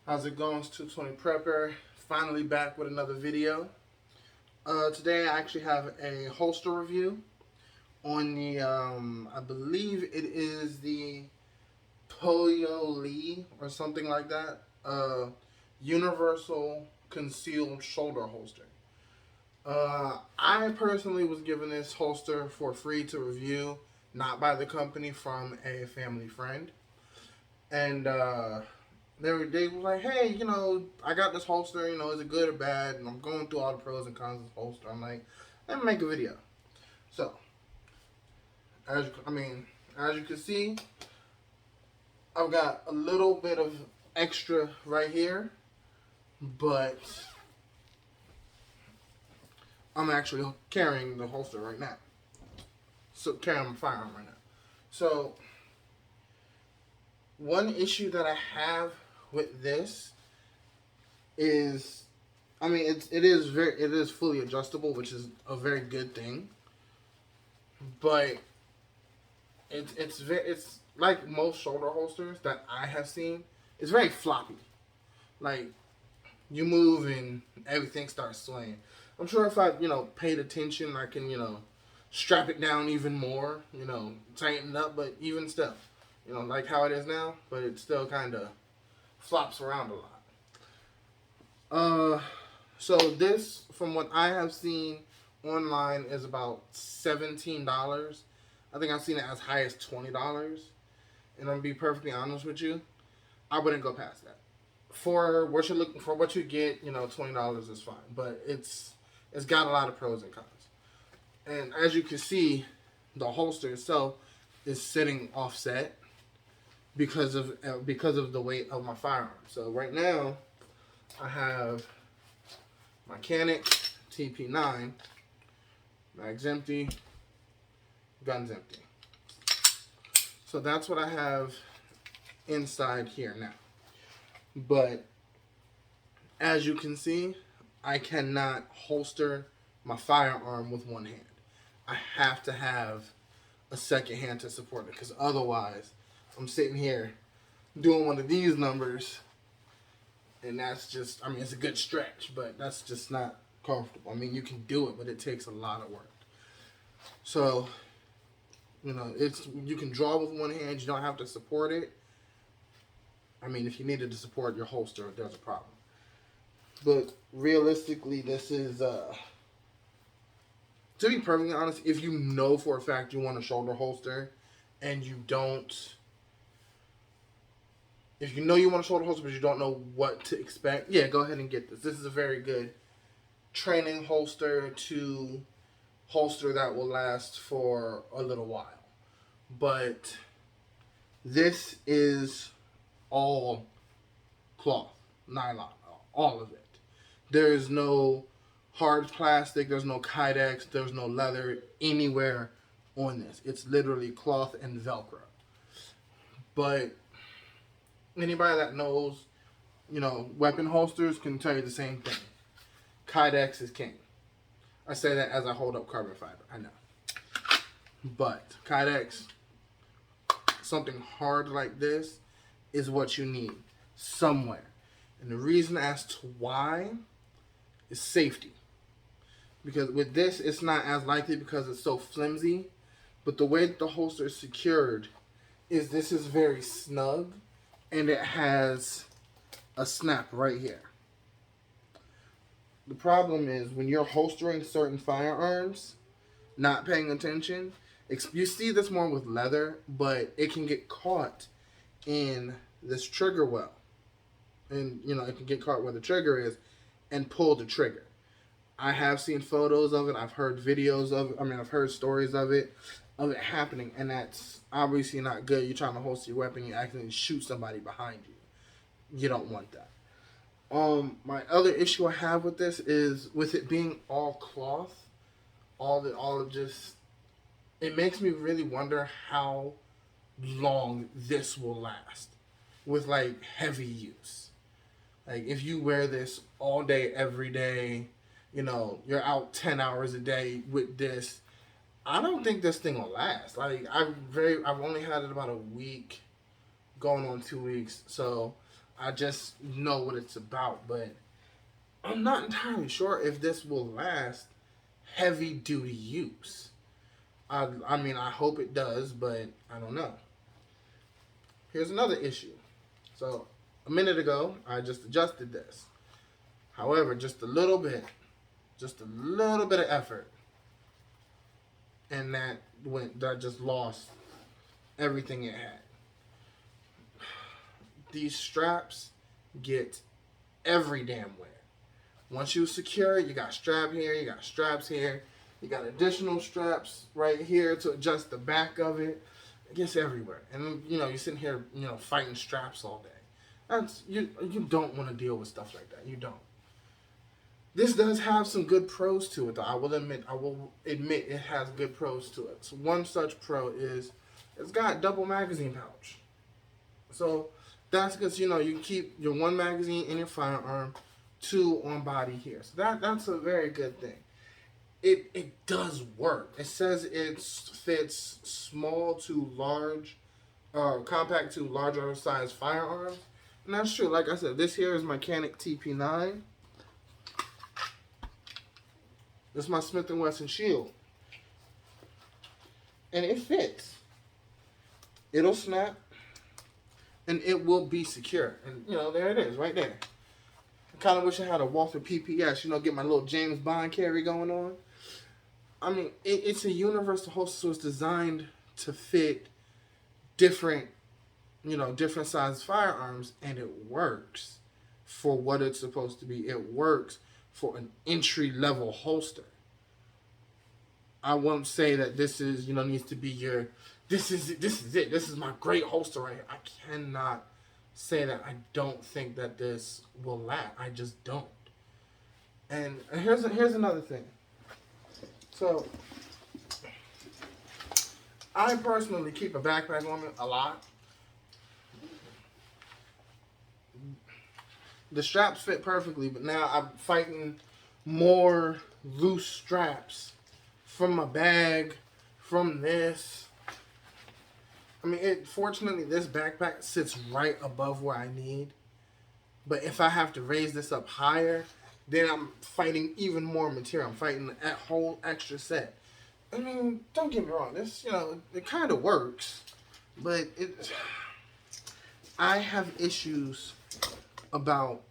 How's it going? It's 220 Prepper. Finally back with another video. Today I actually have a holster review on the, I believe it is the Poyo Lee or something like that. Universal Concealed Shoulder Holster. I personally was given this holster for free to review, not by the company, from a family friend. And they were like, hey, I got this holster. Is it good or bad? And I'm going through all the pros and cons of this holster. I'm like, let me make a video. So, as you can see, I've got a little bit of extra right here, but I'm actually carrying the holster right now. So, carrying my firearm right now. So, one issue that I have with this is, it is fully adjustable, which is a very good thing. But it's like most shoulder holsters that I have seen. It's very floppy. Like, you move and everything starts swaying. I'm sure if I paid attention, I can strap it down even more. Tighten it up, but even still, like how it is now. But it still kind of flops around a lot. So this, from what I have seen online, is about $17. I think I've seen it as high as $20. And I'm gonna be perfectly honest with you, I wouldn't go past that. For what you're looking for, what you get, $20 is fine. But it's got a lot of pros and cons. And as you can see, the holster itself is sitting offset because of the weight of my firearm. So right now, I have my Canik TP9, mag's empty, gun's empty. So that's what I have inside here now. But as you can see, I cannot holster my firearm with one hand. I have to have a second hand to support it, because otherwise I'm sitting here doing one of these numbers, and that's just, it's a good stretch, but that's just not comfortable. You can do it, but it takes a lot of work. So, you can draw with one hand. You don't have to support it. If you needed to support your holster, there's a problem. But realistically, this is, to be perfectly honest, if you know for a fact you want a shoulder holster, and you don't, if you know you want a shoulder holster but you don't know what to expect, yeah, go ahead and get this. This is a very good training holster to holster that will last for a little while. But this is all cloth, nylon, all of it. There's no hard plastic, there's no Kydex, there's no leather anywhere on this. It's literally cloth and Velcro. But anybody that knows, weapon holsters can tell you the same thing. Kydex is king. I say that as I hold up carbon fiber, I know. But Kydex, something hard like this, is what you need somewhere. And the reason as to why is safety. Because with this, it's not as likely because it's so flimsy. But the way that the holster is secured is this is very snug, and it has a snap right here. The problem is when you're holstering certain firearms, not paying attention, you see this more with leather, but it can get caught in this trigger well. And, it can get caught where the trigger is and pull the trigger. I have seen photos of it. I've heard videos of it. I've heard stories of it happening, and that's obviously not good. You're trying to holster your weapon, you accidentally shoot somebody behind you. You don't want that. My other issue I have with this is with it being all cloth, it makes me really wonder how long this will last with heavy use. If you wear this all day, every day, you're out 10 hours a day with this, I don't think this thing will last. I've only had it about a week, going on 2 weeks, so I just know what it's about, but I'm not entirely sure if this will last heavy duty use. I mean, I hope it does, but I don't know. Here's another issue. So, a minute ago, I just adjusted this. However, just a little bit of effort, and that just lost everything it had. These straps get every damn where. Once you secure it, you got strap here, you got straps here, you got additional straps right here to adjust the back of it. It gets everywhere, and you're sitting here, fighting straps all day. That's you don't want to deal with stuff like that. You don't. This does have some good pros to it, though. I will admit it has good pros to it. So one such pro is it's got double magazine pouch. So that's because you keep your one magazine in your firearm, two on body here. So that's a very good thing. It does work. It says it fits small to large, compact to larger size firearms, and that's true. Like I said, this here is my Canik TP9. This is my Smith & Wesson Shield, and it fits. It'll snap, and it will be secure. And there it is, right there. I kind of wish I had a Walther PPS. Get my little James Bond carry going on. I mean, it's a universal holster, so it's designed to fit different size firearms, and it works for what it's supposed to be. It works for an entry-level holster. I won't say that this is, needs to be your, this is it. This is my great holster right here. I cannot say that. I don't think that this will last. I just don't. And here's another thing. So, I personally keep a backpack on me a lot. The straps fit perfectly, but now I'm fighting more loose straps from my bag, from this. I mean, fortunately, this backpack sits right above where I need. But if I have to raise this up higher, then I'm fighting even more material. I'm fighting a whole extra set. I mean, don't get me wrong. This, it kind of works, but I have issues about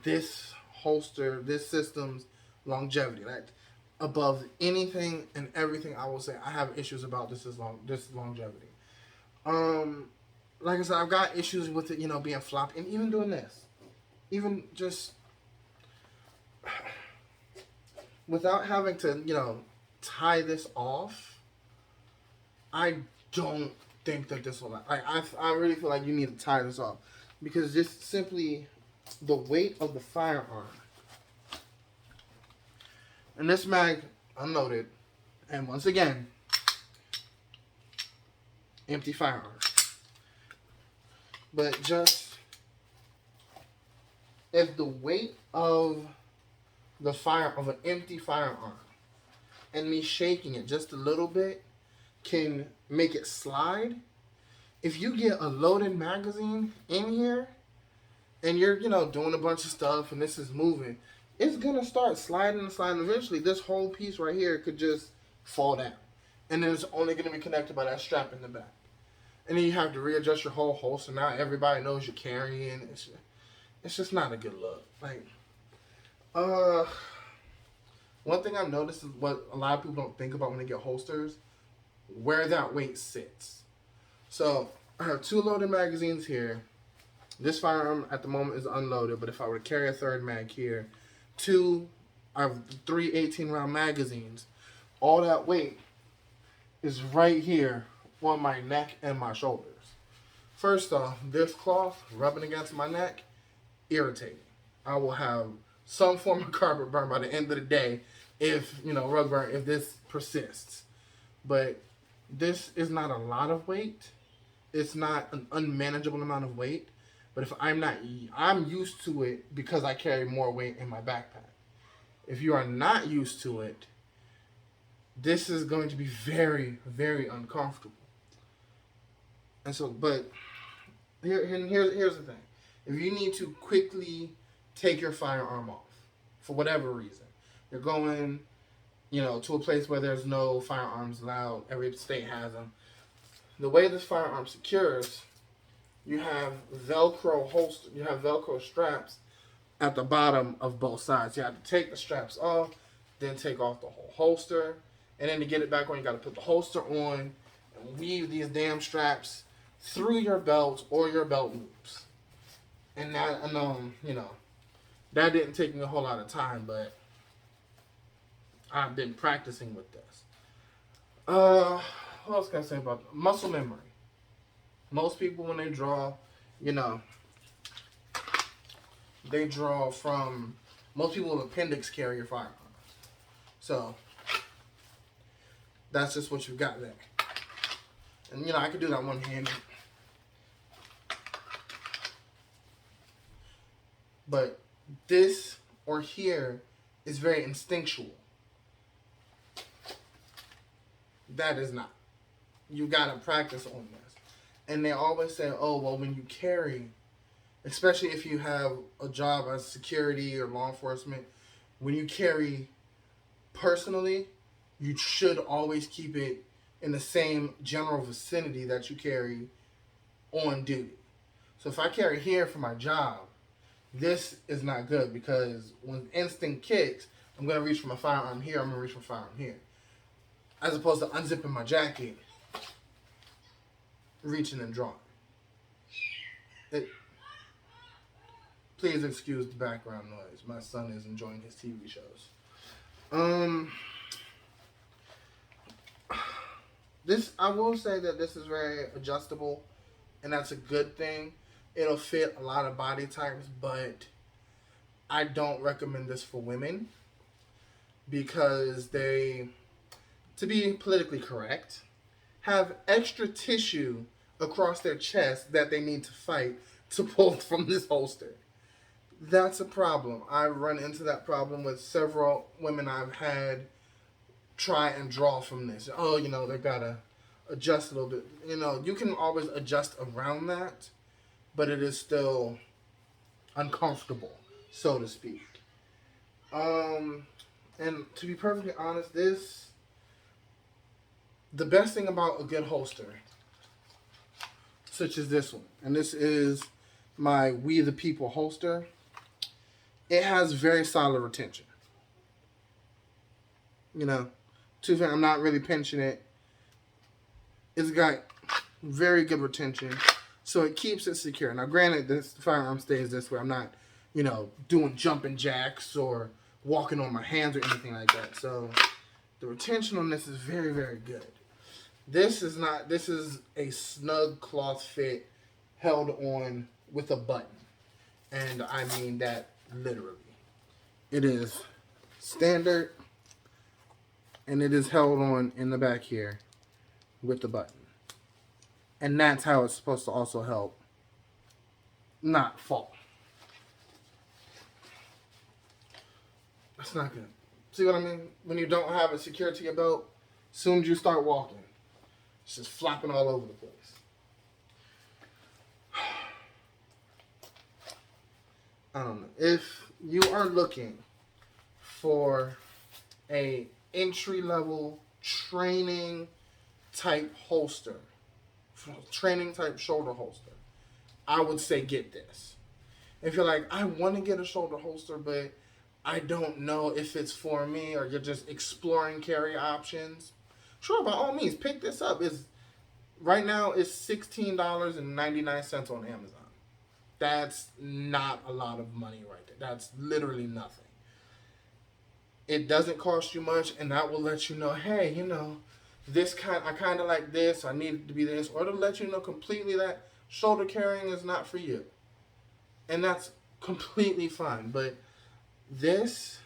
this holster, this system's longevity. Like, above anything and everything, I will say I have issues about this longevity. Like I said, I've got issues with it, being floppy, and even doing this, even just without having to, tie this off. I don't think that this will. I really feel like you need to tie this off because just simply the weight of the firearm. And this mag unloaded, and once again, empty firearm. But just if the weight of an empty firearm and me shaking it just a little bit can make it slide. If you get a loaded magazine in here and you're, doing a bunch of stuff and this is moving, it's going to start sliding and sliding. Eventually, this whole piece right here could just fall down. And then it's only going to be connected by that strap in the back. And then you have to readjust your whole holster. Now everybody knows you're carrying. It's just not a good look. Like, one thing I've noticed is what a lot of people don't think about when they get holsters, where that weight sits. So, I have 2 loaded magazines here. This firearm at the moment is unloaded, but if I were to carry a third mag here, I have 3 18-round magazines. All that weight is right here on my neck and my shoulders. First off, this cloth rubbing against my neck, irritating. I will have some form of carpet burn by the end of the day if, rug burn, if this persists. But this is not a lot of weight. It's not an unmanageable amount of weight. But if I'm used to it because I carry more weight in my backpack. If you are not used to it, this is going to be very, very uncomfortable. And so, but here's the thing. If you need to quickly take your firearm off for whatever reason, you're going, to a place where there's no firearms allowed. Every state has them. The way this firearm secures, you have Velcro holster. You have Velcro straps at the bottom of both sides. You have to take the straps off, then take off the whole holster, and then to get it back on, you got to put the holster on and weave these damn straps through your belt or your belt loops. And that, that didn't take me a whole lot of time, but I've been practicing with this. What else can I say about that? Muscle memory? Most people, when they draw, they draw from, most people with appendix carry a firearm. So, that's just what you've got there. And, I could do that one-handed. But this or here is very instinctual. That is not. You gotta practice on this. And they always say, oh, well, when you carry, especially if you have a job as security or law enforcement, when you carry personally, you should always keep it in the same general vicinity that you carry on duty. So if I carry here for my job, this is not good because when instinct kicks, I'm going to reach for my firearm here, I'm going to reach for my firearm here. As opposed to unzipping my jacket, reaching and drawing. Please excuse the background noise. My son is enjoying his TV shows. I will say that this is very adjustable, and that's a good thing. It'll fit a lot of body types, but I don't recommend this for women because they, to be politically correct, have extra tissue across their chest that they need to fight to pull from this holster. That's a problem. I've run into that problem with several women I've had try and draw from this. Oh, they've got to adjust a little bit. You can always adjust around that, but it is still uncomfortable, so to speak. And to be perfectly honest, the best thing about a good holster, such as this one, and this is my We the People holster, it has very solid retention. I'm not really pinching it. It's got very good retention, so it keeps it secure. Now, granted, this firearm stays this way. I'm not, doing jumping jacks or walking on my hands or anything like that. So the retention on this is very, very good. This is a snug cloth fit held on with a button. And I mean that literally. It is standard, and it is held on in the back here with the button. And that's how it's supposed to also help not fall. That's not good. See what I mean? When you don't have it secured to your belt, as soon as you start walking, it's just flopping all over the place. I don't know. If you are looking for a entry-level training type holster, training type shoulder holster, I would say get this. If you're like, I want to get a shoulder holster, but I don't know if it's for me, or you're just exploring carry options, sure, by all means, pick this up. Right now it's $16.99 on Amazon. That's not a lot of money right there. That's literally nothing. It doesn't cost you much, and that will let you know, hey, I kind of like this, I need it to be this, or to let you know completely that shoulder carrying is not for you. And that's completely fine, but this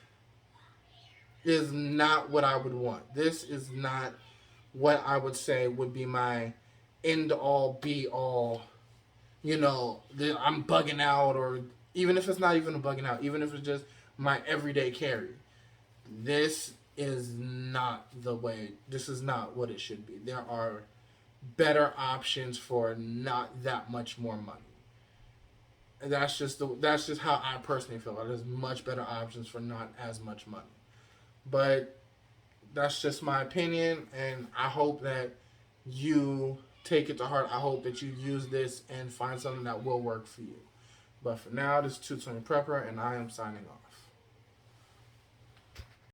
is not what I would want. This is not what I would say would be my end-all, be-all, I'm bugging out, or even if it's not even a bugging out, even if it's just my everyday carry. This is not what it should be. There are better options for not that much more money. And that's just how I personally feel. There's much better options for not as much money. But that's just my opinion, and I hope that you take it to heart. I hope that you use this and find something that will work for you. But for now, this is 220 Prepper, and I am signing off.